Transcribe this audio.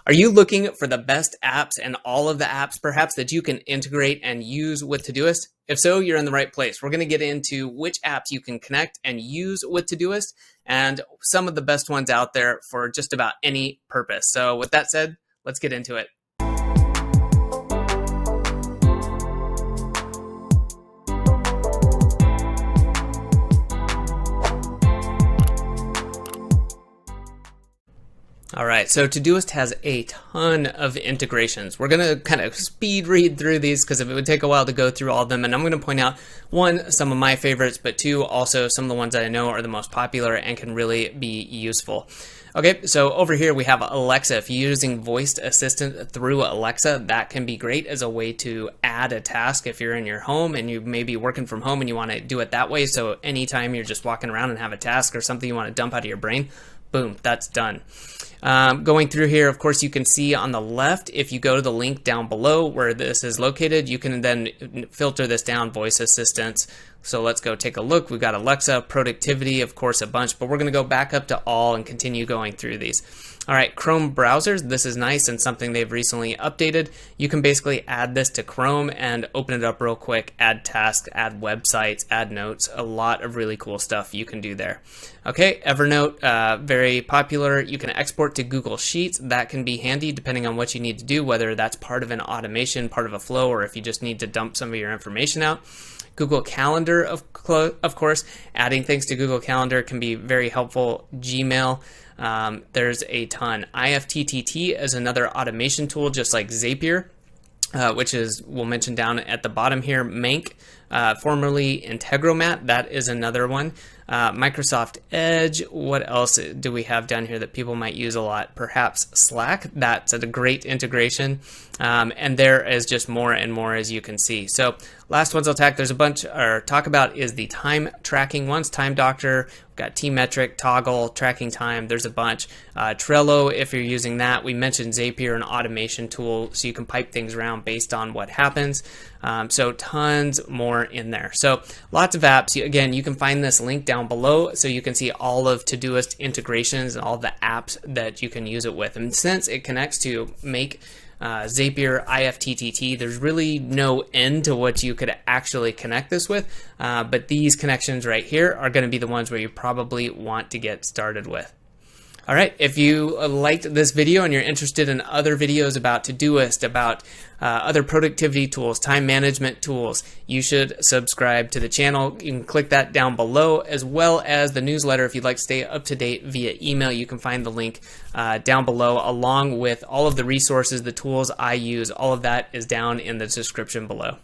Are you looking for the best apps and all of the apps perhaps that you can integrate and use with Todoist? If so, you're in the right place. We're going to get into which apps you can connect and use with Todoist and some of the best ones out there for just about any purpose. So with that said, let's get into it. All right, so Todoist has a ton of integrations. We're going to kind of speed read through these because it would take a while to go through all of them. And I'm going to point out, one, some of my favorites, but two, also some of the ones that I know are the most popular and can really be useful. Okay, so over here we have Alexa. If you're using voice assistant through Alexa, that can be great as a way to add a task if you're in your home and you may be working from home and you want to do it that way. So anytime you're just walking around and have a task or something you want to dump out of your brain, boom, that's done. Going through here, of course, you can see on the left, if you go to the link down below where this is located, you can then filter this down, voice assistants. So let's go take a look. We've got Alexa, productivity, of course, a bunch, but we're going to go back up to all and continue going through these. All right, Chrome browsers, this is nice and something they've recently updated. You can basically add this to Chrome and open it up real quick, add tasks, add websites, add notes, a lot of really cool stuff you can do there. Okay, Evernote, very popular. You can export to Google Sheets. That can be handy depending on what you need to do, whether that's part of an automation, part of a flow, or if you just need to dump some of your information out. Google Calendar, of course, adding things to Google Calendar can be very helpful. Gmail, there's a ton. IFTTT is another automation tool, just like Zapier, which is, we'll mention down at the bottom here. Mank, formerly Integromat, that is another one. Microsoft Edge, what else do we have down here that people might use a lot? Perhaps Slack, that's a great integration. And there is just more and more, as you can see. So last ones I'll there's a bunch or talk about is the time tracking ones. Time Doctor, we've got T-Metric, Toggle, tracking time, there's a bunch. Trello, if you're using that. We mentioned Zapier, an automation tool, so you can pipe things around based on what happens. So tons more in there. So lots of apps. Again, you can find this link down below so you can see all of Todoist integrations and all the apps that you can use it with. And since it connects to Make, Zapier, IFTTT, there's really no end to what you could actually connect this with, but these connections right here are going to be the ones where you probably want to get started with. All right, if you liked this video and you're interested in other videos about Todoist, about other productivity tools, time management tools, you should subscribe to the channel. You can click that down below, as well as the newsletter. If you'd like to stay up to date via email, you can find the link down below, along with all of the resources, the tools I use. All of that is down in the description below.